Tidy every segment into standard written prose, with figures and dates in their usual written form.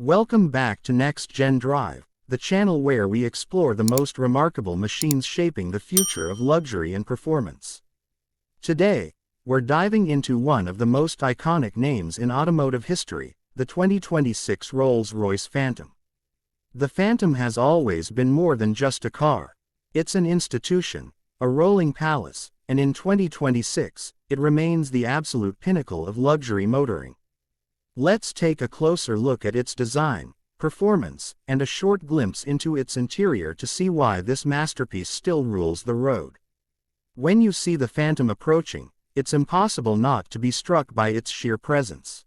Welcome back to Next Gen Drive, the channel where we explore the most remarkable machines shaping the future of luxury and performance. Today, we're diving into one of the most iconic names in automotive history, the 2026 Rolls-Royce Phantom. The Phantom has always been more than just a car. It's an institution, a rolling palace, and in 2026, it remains the absolute pinnacle of luxury motoring. Let's take a closer look at its design, performance, and a short glimpse into its interior to see why this masterpiece still rules the road. When you see the Phantom approaching, it's impossible not to be struck by its sheer presence.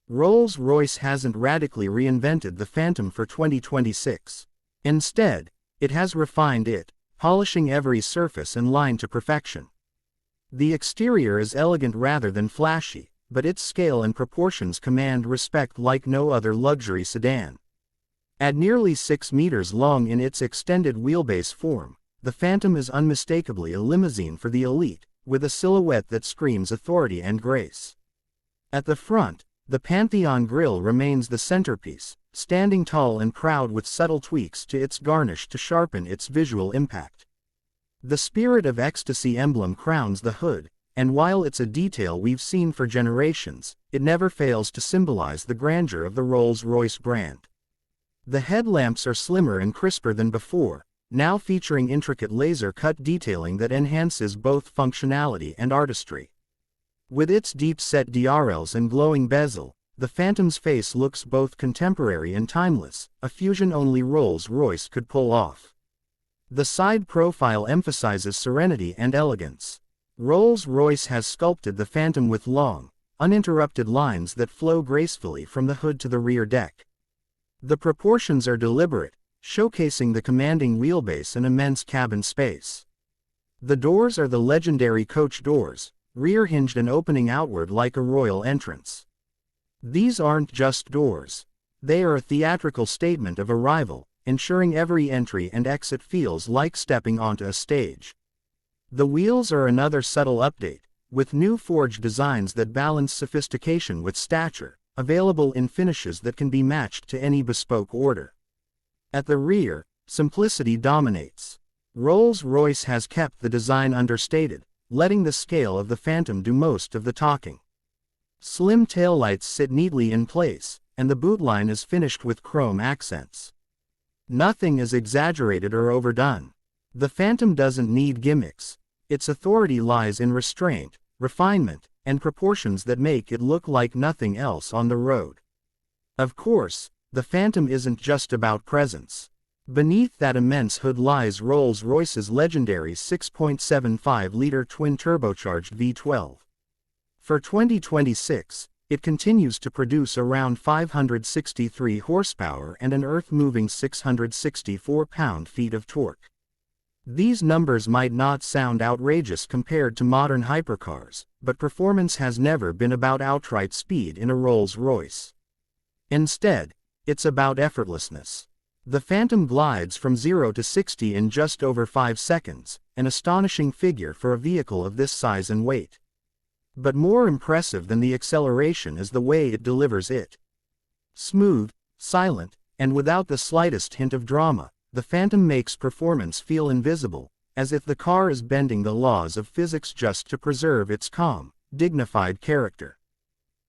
Rolls-Royce hasn't radically reinvented the Phantom for 2026. Instead, it has refined it, polishing every surface and line to perfection. The exterior is elegant rather than flashy, but its scale and proportions command respect like no other luxury sedan. At nearly 6 meters long in its extended wheelbase form, the Phantom is unmistakably a limousine for the elite, with a silhouette that screams authority and grace. At the front, the Pantheon grille remains the centerpiece, standing tall and proud with subtle tweaks to its garnish to sharpen its visual impact. The Spirit of Ecstasy emblem crowns the hood, and while it's a detail we've seen for generations, it never fails to symbolize the grandeur of the Rolls-Royce brand. The headlamps are slimmer and crisper than before, now featuring intricate laser-cut detailing that enhances both functionality and artistry. With its deep-set DRLs and glowing bezel, the Phantom's face looks both contemporary and timeless, a fusion only Rolls-Royce could pull off. The side profile emphasizes serenity and elegance. Rolls-Royce has sculpted the Phantom with long, uninterrupted lines that flow gracefully from the hood to the rear deck. The proportions are deliberate, showcasing the commanding wheelbase and immense cabin space. The doors are the legendary coach doors, rear-hinged and opening outward like a royal entrance. These aren't just doors. They are a theatrical statement of arrival, ensuring every entry and exit feels like stepping onto a stage. The wheels are another subtle update, with new forged designs that balance sophistication with stature, available in finishes that can be matched to any bespoke order. At the rear, simplicity dominates. Rolls-Royce has kept the design understated, letting the scale of the Phantom do most of the talking. Slim taillights sit neatly in place, and the bootline is finished with chrome accents. Nothing is exaggerated or overdone. The Phantom doesn't need gimmicks. Its authority lies in restraint, refinement, and proportions that make it look like nothing else on the road. Of course, the Phantom isn't just about presence. Beneath that immense hood lies Rolls-Royce's legendary 6.75-liter twin-turbocharged V12. For 2026, it continues to produce around 563 horsepower and an earth-moving 664 pound-feet of torque. These numbers might not sound outrageous compared to modern hypercars, but performance has never been about outright speed in a Rolls-Royce. Instead, it's about effortlessness. The Phantom glides from 0 to 60 in just over 5 seconds, an astonishing figure for a vehicle of this size and weight. But more impressive than the acceleration is the way it delivers it. Smooth, silent, and without the slightest hint of drama, the Phantom makes performance feel invisible, as if the car is bending the laws of physics just to preserve its calm, dignified character.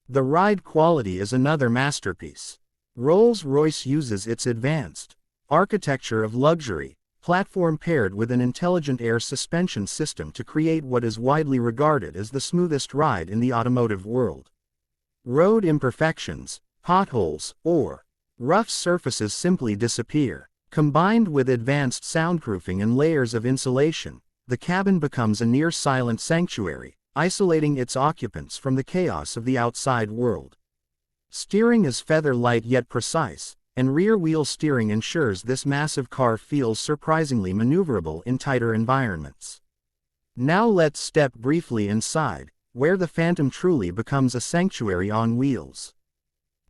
The ride quality is another masterpiece. Rolls-Royce uses its advanced architecture of luxury platform paired with an intelligent air suspension system to create what is widely regarded as the smoothest ride in the automotive world. Road imperfections, potholes, or rough surfaces simply disappear. Combined with advanced soundproofing and layers of insulation, the cabin becomes a near-silent sanctuary, isolating its occupants from the chaos of the outside world. Steering is feather-light yet precise, and rear-wheel steering ensures this massive car feels surprisingly maneuverable in tighter environments. Now let's step briefly inside, where the Phantom truly becomes a sanctuary on wheels.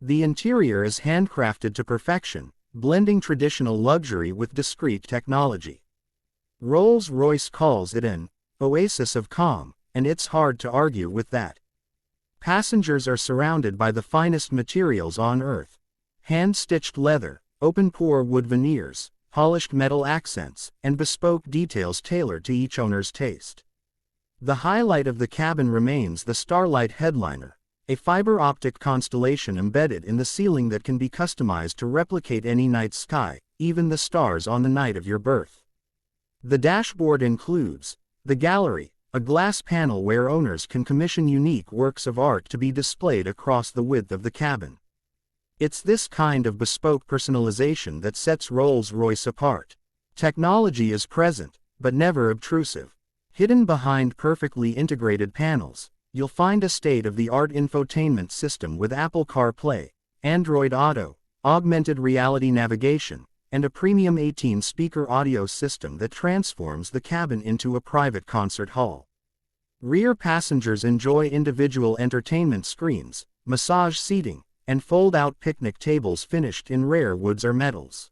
The interior is handcrafted to perfection, blending traditional luxury with discreet technology. Rolls-Royce calls it an oasis of calm, and it's hard to argue with that. Passengers are surrounded by the finest materials on Earth, Hand-stitched leather, open-pore wood veneers, polished metal accents, and bespoke details tailored to each owner's taste. The highlight of the cabin remains the Starlight headliner, a fiber optic constellation embedded in the ceiling that can be customized to replicate any night sky, even the stars on the night of your birth. The dashboard includes the gallery, a glass panel where owners can commission unique works of art to be displayed across the width of the cabin. It's this kind of bespoke personalization that sets Rolls-Royce apart. Technology is present, but never obtrusive. Hidden behind perfectly integrated panels, you'll find a state-of-the-art infotainment system with Apple CarPlay, Android Auto, augmented reality navigation, and a premium 18-speaker audio system that transforms the cabin into a private concert hall. Rear passengers enjoy individual entertainment screens, massage seating, and fold-out picnic tables finished in rare woods or metals.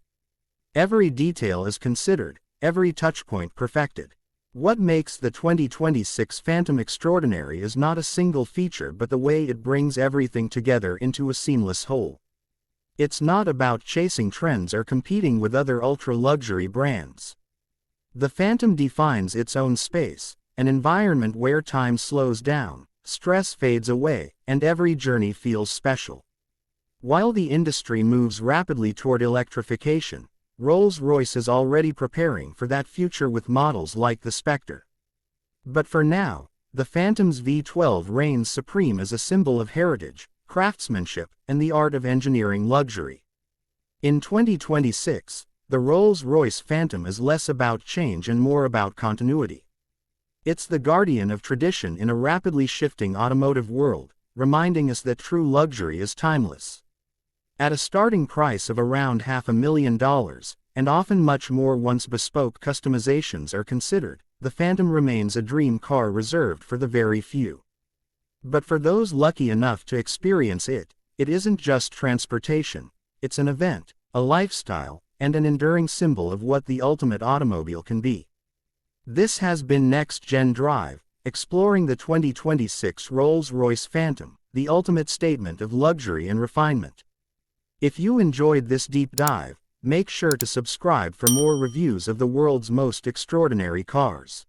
Every detail is considered, every touchpoint perfected. What makes the 2026 Phantom extraordinary is not a single feature but the way it brings everything together into a seamless whole. It's not about chasing trends or competing with other ultra-luxury brands. The Phantom defines its own space, an environment where time slows down, stress fades away, and every journey feels special. While the industry moves rapidly toward electrification, Rolls-Royce is already preparing for that future with models like the Spectre. But for now, the Phantom's V12 reigns supreme as a symbol of heritage, craftsmanship, and the art of engineering luxury. In 2026, the Rolls-Royce Phantom is less about change and more about continuity. It's the guardian of tradition in a rapidly shifting automotive world, reminding us that true luxury is timeless. At a starting price of around $500,000, and often much more once bespoke customizations are considered, the Phantom remains a dream car reserved for the very few. But for those lucky enough to experience it, it isn't just transportation, it's an event, a lifestyle, and an enduring symbol of what the ultimate automobile can be. This has been Next Gen Drive, exploring the 2026 Rolls-Royce Phantom, the ultimate statement of luxury and refinement. If you enjoyed this deep dive, make sure to subscribe for more reviews of the world's most extraordinary cars.